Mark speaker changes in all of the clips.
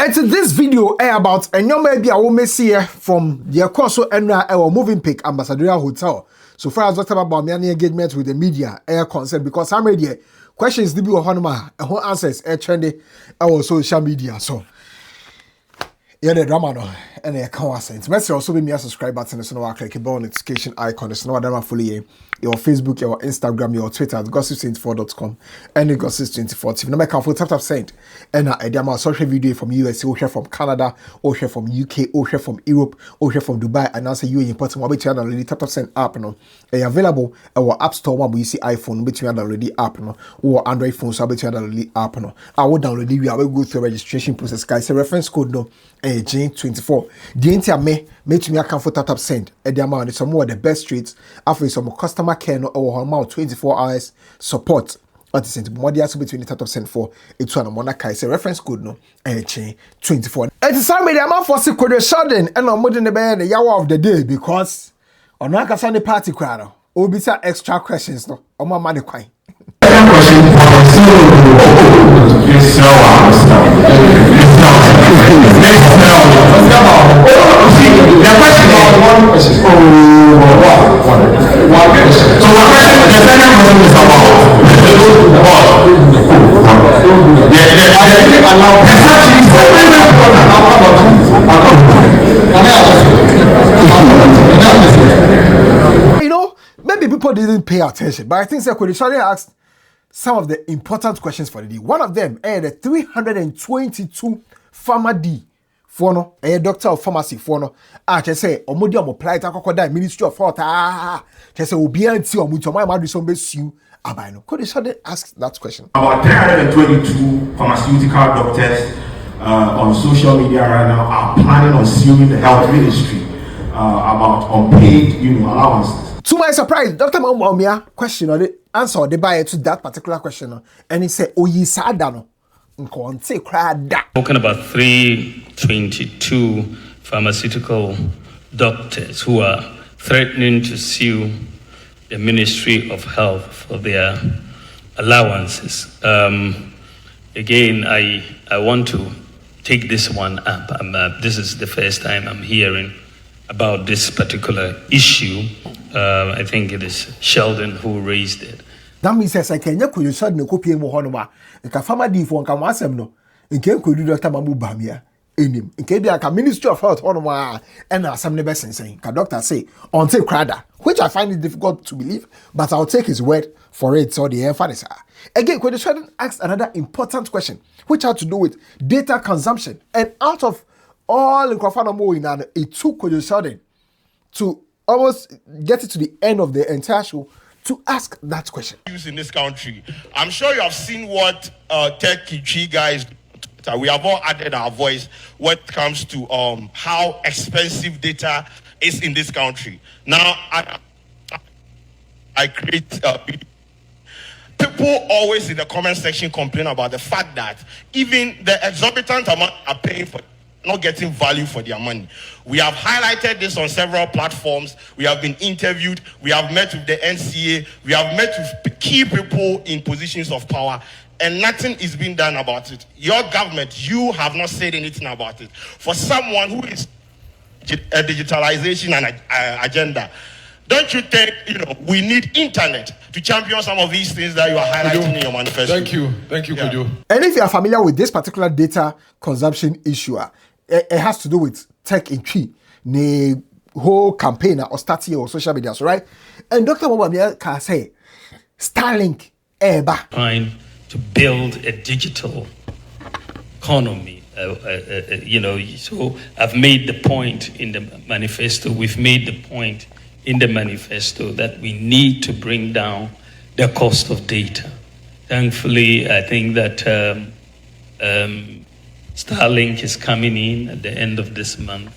Speaker 1: And to this video about a number be a woman see from the Akoso and our moving pick Ambassadorial Hotel. So far as Dr. Bawumia engagement with the media air concerned because I'm ready. Questions the be honoma and who answers air trendy our social media. So yeah, the drama no and the account sense. Message also be me a subscribe button so no click the bell notification icon. So no that fully your Facebook, your Instagram, your Twitter at gossip24.com and gossip24 TV. No make a full tap send. And I am social video from US, or from Canada, or from UK, or from Europe, or from Dubai, and also you important one between already tap send app no. Available our app store one we see iPhone between already app no or Android phone so between already app no. I will download we will go through registration process guys. A reference code no J24. The entire me to me account for tap send. And the amount is some more the best rates after some customer care no or amount 24 hours support. What is it? More than between the top send for it's one of Kai say reference code no J24. It is some media man for secret sudden and I'm more than the bed the hour of the day because on one Sunday party crowd or be some extra questions no on my money coin. You know, maybe people didn't pay attention, but I think Secretary asked some of the important questions for the day. One of them, the 322 Pharma D for no, a doctor of pharmacy for no. Just say, Omodium apply to Crocodile Ministry of Health. Just say, Obianti or Mutomai Madison Bessu. Abino. Could you ask that question?
Speaker 2: About 322 pharmaceutical doctors on social media right now are planning on suing the health ministry about unpaid, allowances.
Speaker 1: To my surprise, Dr. Bawumia question or the answer the buyer to that particular question, and he said, "Oh, ye sadano."
Speaker 3: Talking about 322 pharmaceutical doctors who are threatening to sue the Ministry of Health for their allowances. Again, I want to take this one up. This is the first time I'm hearing about this particular issue. I think it is Sheldon who raised it.
Speaker 1: That means I can you said no copy mo honoma. In ka farmer di for nka wasem no. In ke ko do Dr. Bawumia enim. In ke dia ka Ministry of Health honoma and asem ne be sensen. Ka doctor say until crada, which I find it difficult to believe, but I'll take his word for it. So the emphasis. Again, Kwede Sheldon asked another important question, which had to do with data consumption. And out of all in Kwafana Mo in it took Kwede Sheldon to almost get it to the end of the entire show to ask that question.
Speaker 4: In this country, I'm sure you have seen what Tech guys. We have all added our voice when it comes to how expensive data is in this country. Now, I create people always in the comment section complain about the fact that even the exorbitant amount are paying for not getting value for their money. We have highlighted this on several platforms. We have been interviewed. We have met with the NCA. We have met with key people in positions of power, and nothing is being done about it. Your government, you have not said anything about it. For someone who is a digitalization and agenda, don't you think we need internet to champion some of these things that you are highlighting in your manifesto?
Speaker 5: Thank you, Kudu.
Speaker 1: And if you are familiar with this particular data consumption issue, it has to do with tech in tree, the whole campaign or starting or social media, right? And Dr. Bawumia can say, Starlink,
Speaker 3: trying to build a digital economy. So I've made the point in the manifesto. We've made the point in the manifesto that we need to bring down the cost of data. Thankfully, I think that Starlink is coming in at the end of this month.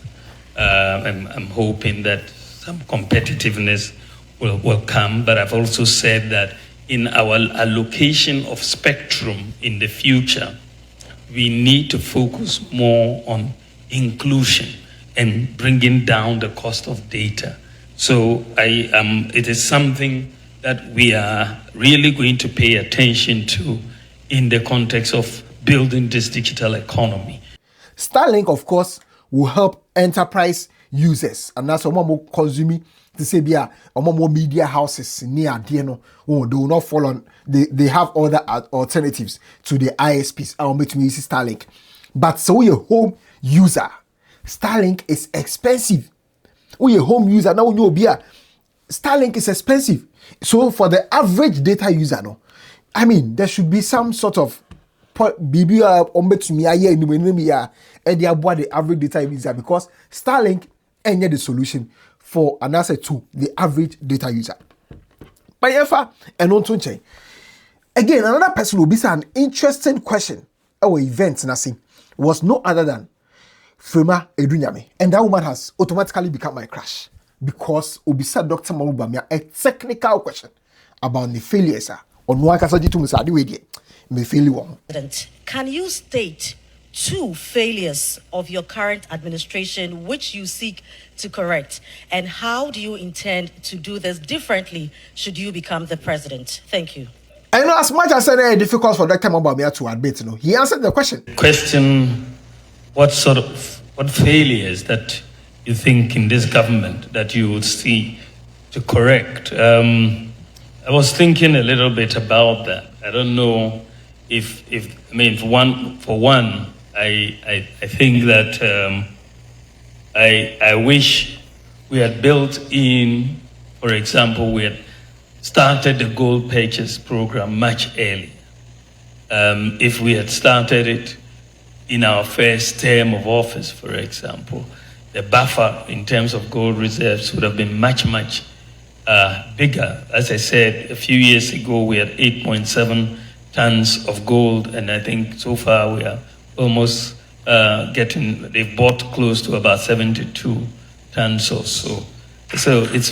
Speaker 3: I'm hoping that some competitiveness will come, but I've also said that in our allocation of spectrum in the future, we need to focus more on inclusion and bringing down the cost of data. So it is something that we are really going to pay attention to in the context of building this digital economy.
Speaker 1: Starlink, of course, will help enterprise users, and that's more consuming to say, yeah, more media houses near no, oh, they will not fall on. They have other alternatives to the ISPs. I'll make me use Starlink, but so you're a home user, Starlink is expensive. You're a home user now, you'll be a Starlink is expensive. So for the average data user, no, I mean there should be some sort of the average data user, because Starlink ain't the solution for an asset to the average data user. But again, another person will be an interesting question. Our event was no other than Frema Edunyame, and that woman has automatically become my crush, because Obisa Dr. Bawumia a technical question about the failures on one
Speaker 5: Can you state 2 failures of your current administration which you seek to correct, and how do you intend to do this differently should you become the president? Thank you.
Speaker 1: I know, as much as it's difficult for Dr. Bawumia to admit, he answered the question.
Speaker 3: What failures that you think in this government that you would see to correct? I was thinking a little bit about that. I don't know if for one, I think that I wish we had built in, for example, we had started the gold purchase program much earlier. If we had started it in our first term of office, for example, the buffer in terms of gold reserves would have been much bigger. As I said, a few years ago, we had 8.7 tons of gold, and I think so far we are almost they've bought close to about 72 tons or so. So it's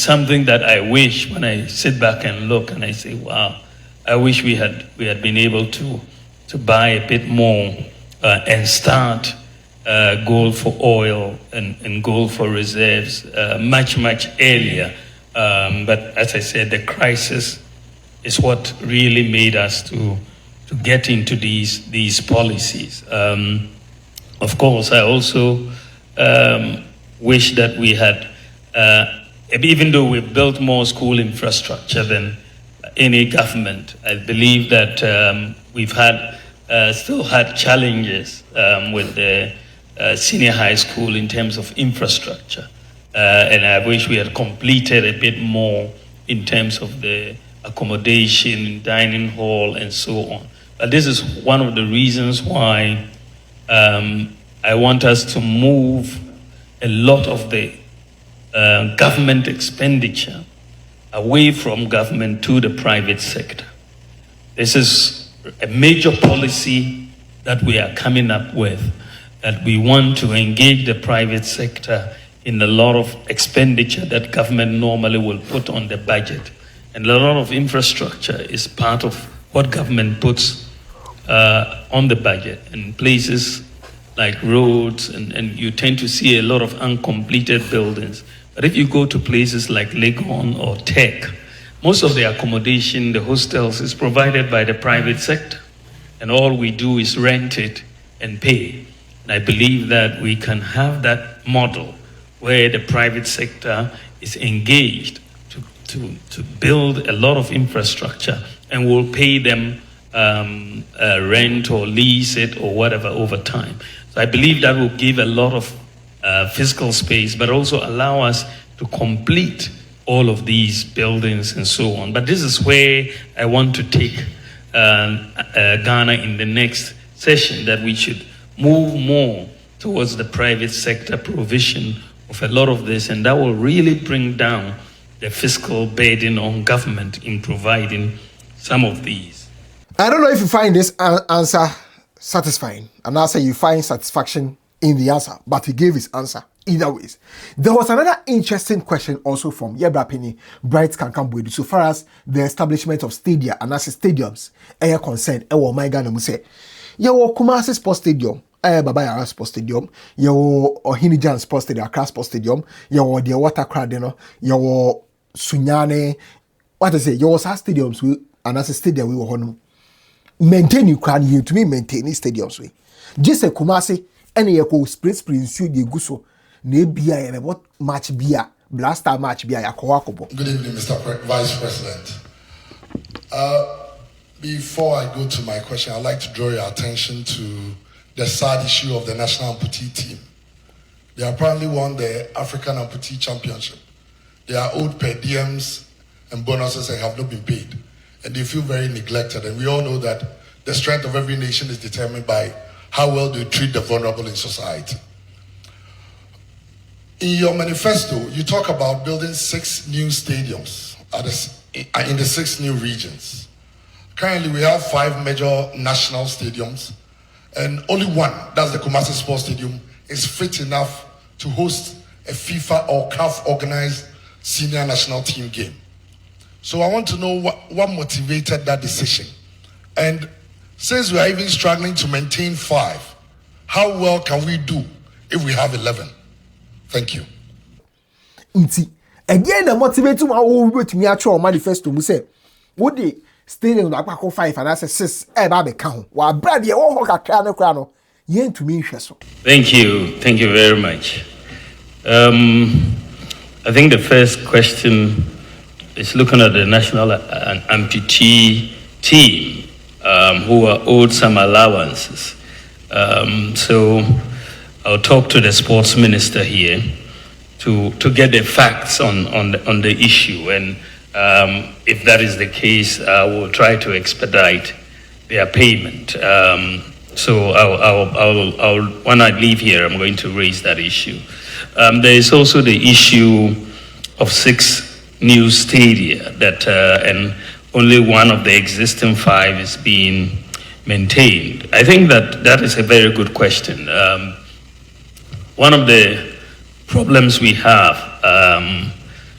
Speaker 3: something that I wish, when I sit back and look and I say, wow, I wish we had been able to buy a bit more and start gold for oil and gold for reserves much earlier. But as I said, the crisis is what really made us to get into these policies. Of course, I also wish that we had, even though we've built more school infrastructure than any government, I believe that we've still had challenges with the senior high school in terms of infrastructure. And I wish we had completed a bit more in terms of the accommodation, dining hall, and so on. But this is one of the reasons why I want us to move a lot of the government expenditure away from government to the private sector. This is a major policy that we are coming up with, that we want to engage the private sector in a lot of expenditure that government normally will put on the budget. And a lot of infrastructure is part of what government puts on the budget. And places like roads, and you tend to see a lot of uncompleted buildings. But if you go to places like Legon or Tech, most of the accommodation, the hostels, is provided by the private sector. And all we do is rent it and pay. And I believe that we can have that model where the private sector is engaged to build a lot of infrastructure, and we'll pay them rent or lease it or whatever over time. So I believe that will give a lot of fiscal space, but also allow us to complete all of these buildings and so on. But this is where I want to take Ghana in the next session, that we should move more towards the private sector provision of a lot of this, and that will really bring down the fiscal burden on government in providing some of these.
Speaker 1: I don't know if you find this answer satisfying, and I say you find satisfaction in the answer, but he gave his answer either ways. There was another interesting question also from Yebra Penny, Bright Kankambwedu, so far as the establishment of stadia and as stadiums are concerned. My Ghana mu say, Yawo Kumasi Sports Stadium, Baba Yara Sports Stadium, Yawo Ohinijan Sports Stadium, Accra Sports Stadium, Yawo the Water Crowd, Yawo Sunyane, what is it? Yawo stadiums we and as a stadium we were on maintain you can you to me maintain stadiums we. Just a Kumasi, any echo split nsuo de gu so na ebia ye what match bia blaster match bia yakowakobo.
Speaker 6: Good evening, Mr. Vice President. Before I go to my question, I'd like to draw your attention to the sad issue of the national amputee team. They apparently won the African Amputee Championship. They are owed per diems and bonuses and have not been paid. And they feel very neglected. And we all know that the strength of every nation is determined by how well they treat the vulnerable in society. In your manifesto, you talk about building 6 new stadiums in the 6 new regions. Currently, we have 5 major national stadiums, and only one, that's the Kumasi Sports Stadium, is fit enough to host a FIFA or CAF organized senior national team game. So I want to know what motivated that decision. And since we are even struggling to maintain 5, how well can we do if we have 11? Thank you.
Speaker 1: Nti again the motivate to we betumi atwa manifesto mu say what the stadium na akwa 5 and that's 6 e ba be ka ho wa bra de wo ho kakra ne kra no ye ntumi hwe so.
Speaker 3: Thank you very much. I think the first question is looking at the national amputee team who are owed some allowances. So I'll talk to the sports minister here to get the facts on the issue, and if that is the case, I will try to expedite their payment. So I'll when I leave here, I'm going to raise that issue. There is also the issue of 6 new stadia that and only one of the existing 5 is being maintained. I think that is a very good question. One of the problems we have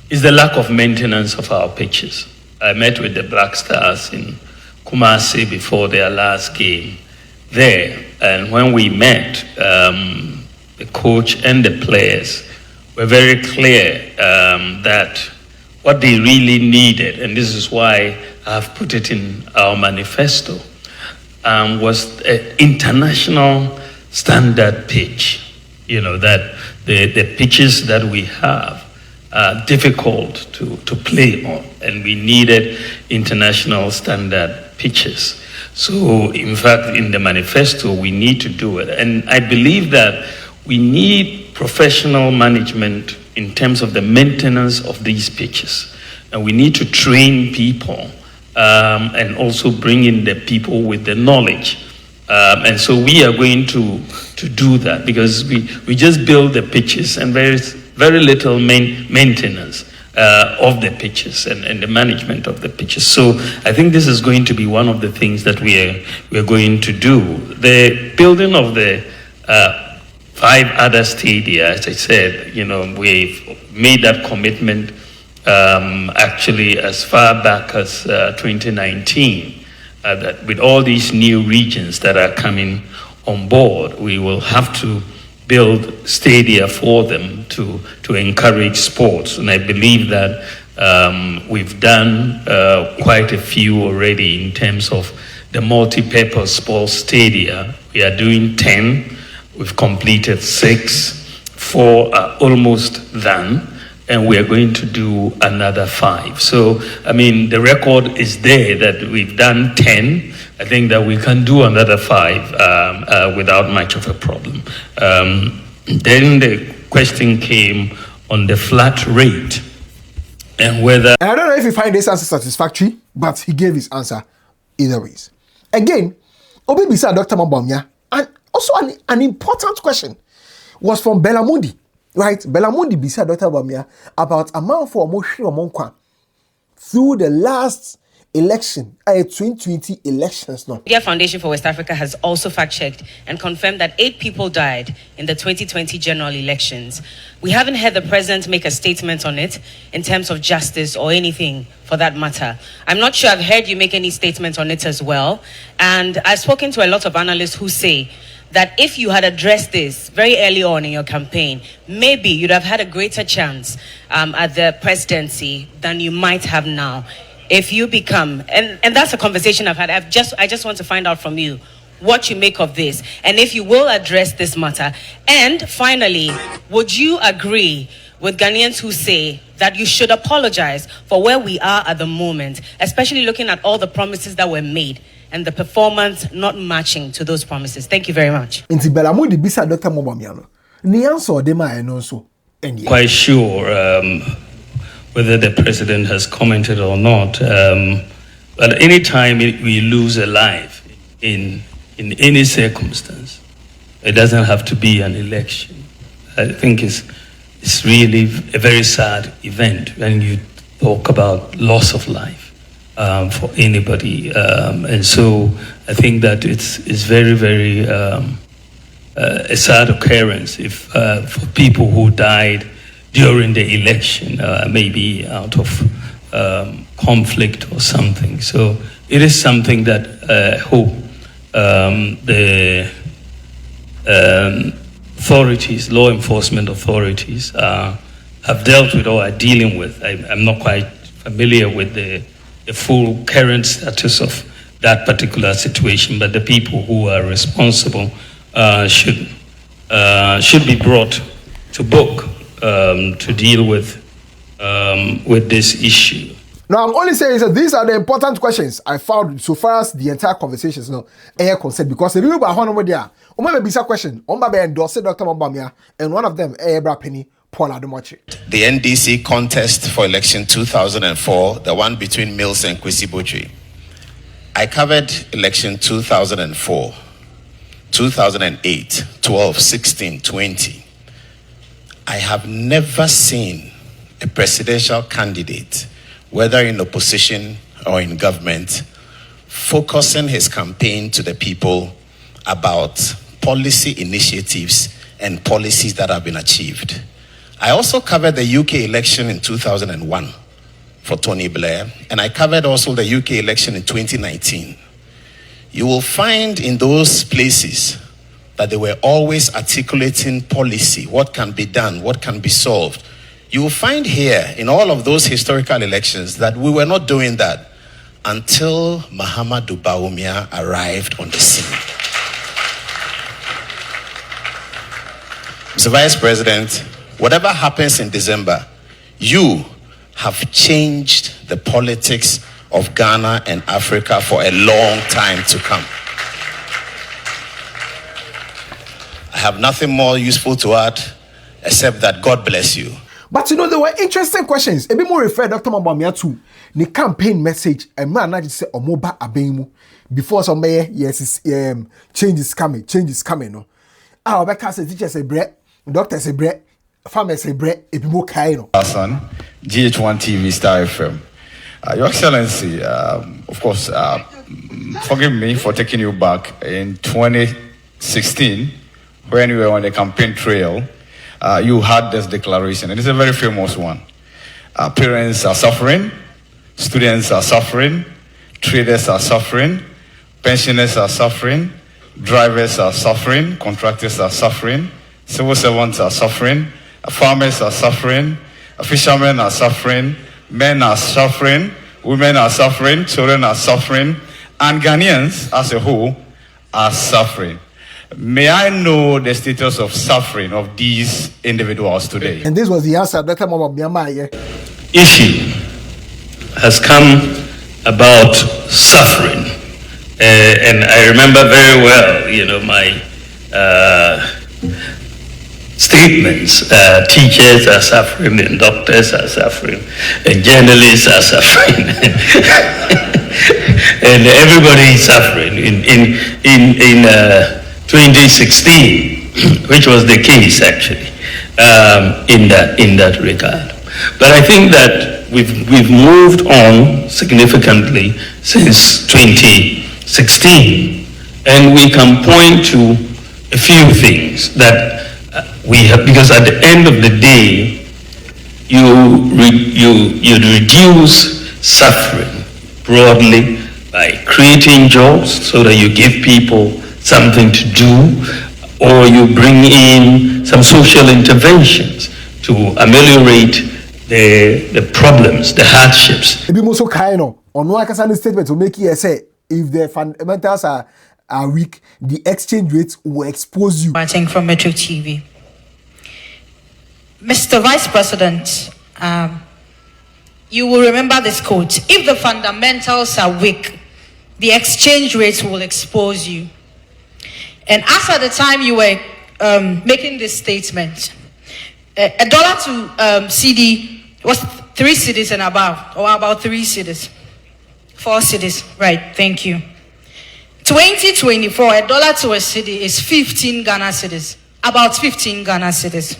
Speaker 3: is the lack of maintenance of our pitches. I met with the Black Stars in Kumasi before their last game there, and when we met, the coach and the players were very clear that what they really needed, and this is why I've put it in our manifesto, was an international standard pitch. You know, that the pitches that we have are difficult to play on, and we needed international standard pitches. So, in fact, in the manifesto, we need to do it. And I believe that we need professional management in terms of the maintenance of these pitches. And we need to train people and also bring in the people with the knowledge. And so we are going to do that, because we just build the pitches and there is very little maintenance of the pitches and the management of the pitches. So I think this is going to be one of the things that we are going to do. The building of the 5 other stadia, as I said, you know, we've made that commitment actually as far back as 2019. That with all these new regions that are coming on board, we will have to build stadia for them to encourage sports. And I believe that we've done quite a few already in terms of the multi-purpose sports stadia. We are doing 10, we've completed 6, 4 are almost done, and we are going to do another 5. So, I mean, the record is there that we've done 10. I think that we can do another 5 without much of a problem. Then the question came on the flat rate and whether...
Speaker 1: And I don't know if you find this answer satisfactory, but he gave his answer either ways. Again, Obi Bisa Dr. Bawumia, and also an important question was from Belamundi. Right, Belamundi bisa Dr. Bawumia about amount for Moshi Omonkwa through the last election, 2020 elections. No.
Speaker 7: Media Foundation for West Africa has also fact-checked and confirmed that 8 people died in the 2020 general elections. We haven't heard the president make a statement on it in terms of justice or anything for that matter. I'm not sure I've heard you make any statement on it as well. And I've spoken to a lot of analysts who say that if you had addressed this very early on in your campaign, maybe you'd have had a greater chance at the presidency than you might have now. If you become, and that's a conversation I've had. I just want to find out from you, what you make of this, and if you will address this matter. And finally, would you agree with Ghanaians who say that you should apologize for where we are at the moment, especially looking at all the promises that were made and the performance not matching to those promises? Thank you very much.
Speaker 1: Inti Belamu di bisa Dr. Bawumia. Ni answer de ma eno so.
Speaker 3: Quite sure whether the president has commented or not. But any time we lose a life in any circumstance, it doesn't have to be an election. I think it's really a very sad event when you talk about loss of life for anybody. And so I think that it's very, very a sad occurrence if for people who died during the election, maybe out of conflict or something. So it is something that I hope the authorities, law enforcement authorities, have dealt with or are dealing with. I'm not quite familiar with the full current status of that particular situation, but the people who are responsible should be brought to book to deal with this issue.
Speaker 1: Now, I'm only saying that these are the important questions I found so far as the entire conversations now air concerned, because the people are one there. Maybe a question. Be endorse Dr. Bawumia, and one of them Penny Paul Ademochi.
Speaker 8: The NDC contest for election 2004, the one between Mills and Kwesi Botwe. I covered election 2004, 2008, 12, 16, 20. I have never seen a presidential candidate, whether in opposition or in government, focusing his campaign to the people about policy initiatives and policies that have been achieved. I also covered the UK election in 2001 for Tony Blair, and I covered also the UK election in 2019. You will find in those places that they were always articulating policy, what can be done, what can be solved. You will find here in all of those historical elections that we were not doing that until Mahamudu Bawumia arrived on the scene. Mr. Vice President, whatever happens in December, you have changed the politics of Ghana and Africa for a long time to come. I have nothing more useful to add except that God bless you.
Speaker 1: But you know, there were interesting questions. A bit more refer Dr. Bawumia to the campaign message. A man not just say Omoba Abemu before some mayor, yes, change is coming. No, our back says teachers say bread, doctors say bread, farmers say bread, a bit more kind.
Speaker 9: Hassan, GH1 TV Star FM. Your Excellency, of course, forgive me for taking you back in 2016 when you were on the campaign trail. You had this declaration, and it's a very famous one. Parents are suffering, students are suffering, traders are suffering, pensioners are suffering, drivers are suffering, contractors are suffering, civil servants are suffering, farmers are suffering, fishermen are suffering, men are suffering, women are suffering, children are suffering, and Ghanaians as a whole are suffering. May I know the status of suffering of these individuals today?
Speaker 1: And this was the answer Dr. Bawumia.
Speaker 3: Issue has come about suffering. And I remember very well, you know, my statements. Teachers are suffering, and doctors are suffering, and journalists are suffering. And everybody is suffering. In 2016, which was the case actually, in that regard. But I think that we've moved on significantly since 2016, and we can point to a few things that we have, because at the end of the day, you reduce suffering broadly by creating jobs so that you give people something to do, or you bring in some social interventions to ameliorate the problems, the hardships.
Speaker 1: Maybe most kind of on one statement to make you say if the fundamentals are are weak, the exchange rate will expose you.
Speaker 10: Watching from Metro TV. Mr. Vice President, you will remember this quote: if the fundamentals are weak, the exchange rate will expose you. And as at the time you were making this statement, a dollar to CD was 3 cedis and above, or about 3 cedis, 4 cedis, right? Thank you. 2024, a dollar to a cedi is 15 Ghana cedis, about 15 Ghana cedis.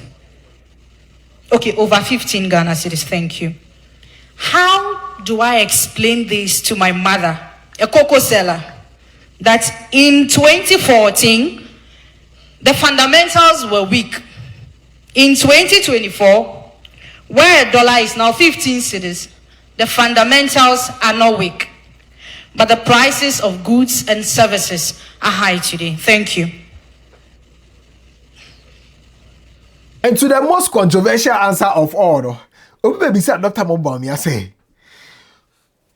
Speaker 10: Okay, over 15 Ghana cedis. Thank you. How do I explain this to my mother, a cocoa seller, that in 2014 the fundamentals were weak? In 2024, where a dollar is now 15 cedis, the fundamentals are not weak, but the prices of goods and services are high today. Thank you.
Speaker 1: And to the most controversial answer of all, Obi said Dr. Bawumia say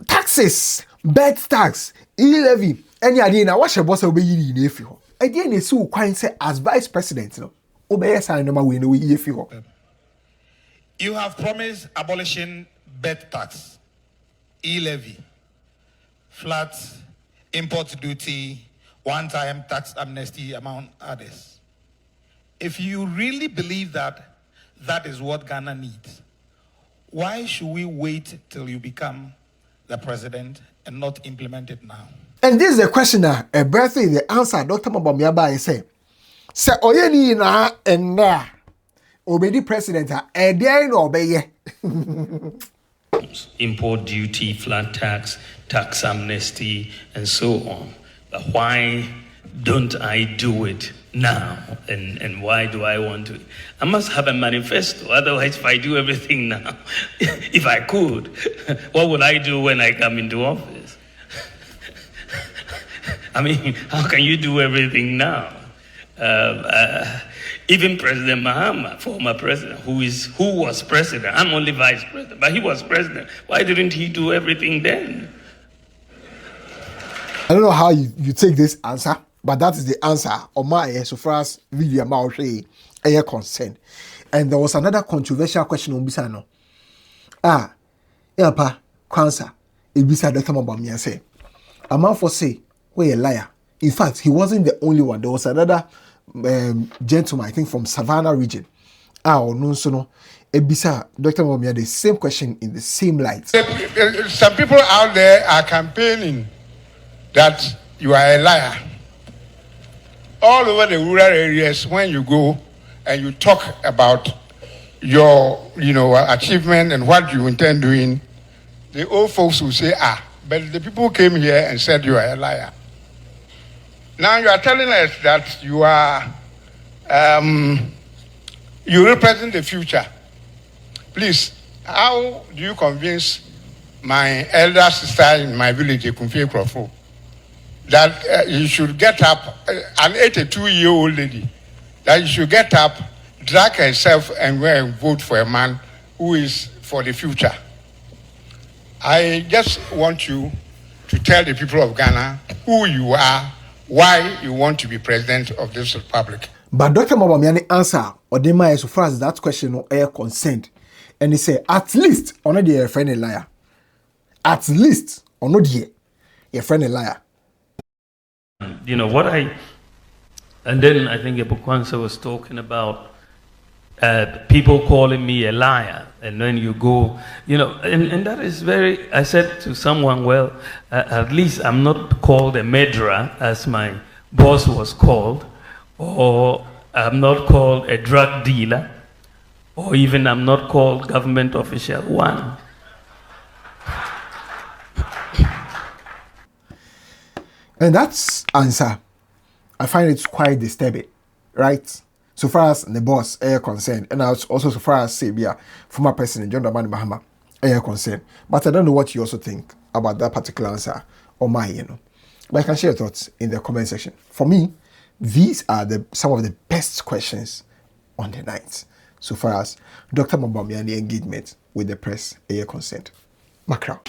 Speaker 1: taxes, bed tax, e-levy, any idea now what your boss will be in if you. Again, it's so quite say as vice president, no. Obi say no we know if you.
Speaker 11: You have promised abolishing bed tax, e-levy, flat import duty, one-time tax amnesty, among others. If you really believe that that is what Ghana needs, why should we wait till you become the president and not implement it now?
Speaker 1: And this is the question now. A birthday, the answer Dr. Bawumia by say oyeni na enna obedi president a dey no obeye.
Speaker 3: Import duty, flat tax, tax amnesty, and so on. But why don't I do it now? And why do I want to? I must have a manifesto. Otherwise, if I do everything now, if I could, what would I do when I come into office? I mean, how can you do everything now? Even President Mahama, former president, who was president, I'm only vice president, but he was president. Why didn't he do everything then?
Speaker 1: I don't know how you take this answer, but that is the answer on my so far as video about air concern. And there was another controversial question on Bisano. Cancer. Ibisa Dr. Bawumia say, a man for say, we're a liar. In fact, he wasn't the only one. There was another gentleman, I think from Savannah region. Ebisa Dr. Bawumia the same question in the same light.
Speaker 12: Some people out there are campaigning that you are a liar. All over the rural areas, when you go and you talk about your, achievement and what you intend doing, the old folks will say, but the people came here and said you are a liar. Now you are telling us that you are, you represent the future. Please, how do you convince my elder sister in my village, Ekumfe Krofo, that you should get up, an 82-year-old lady, that you should get up, drag herself and go and vote for a man who is for the future? I just want you to tell the people of Ghana who you are, why you want to be president of this republic.
Speaker 1: But Dr. Bawumia answer or they might so far as that question no air consent. And he say at least on the friend a liar. At least on the your friend a liar.
Speaker 3: You know what and then I think Ebukwansa was talking about people calling me a liar, and then you go, and that is very, I said to someone, well, at least I'm not called a murderer as my boss was called, or I'm not called a drug dealer, or even I'm not called government official one.
Speaker 1: And that's answer. I find it quite disturbing, right? So far as the boss are concerned, and also so far as Sabia, former president John Dramani Mahama are concerned. But I don't know what you also think about that particular answer or mine, But I can share your thoughts in the comment section. For me, these are some of the best questions on the night. So far as Dr. Bawumia and the engagement with the press are concerned. Magraheb.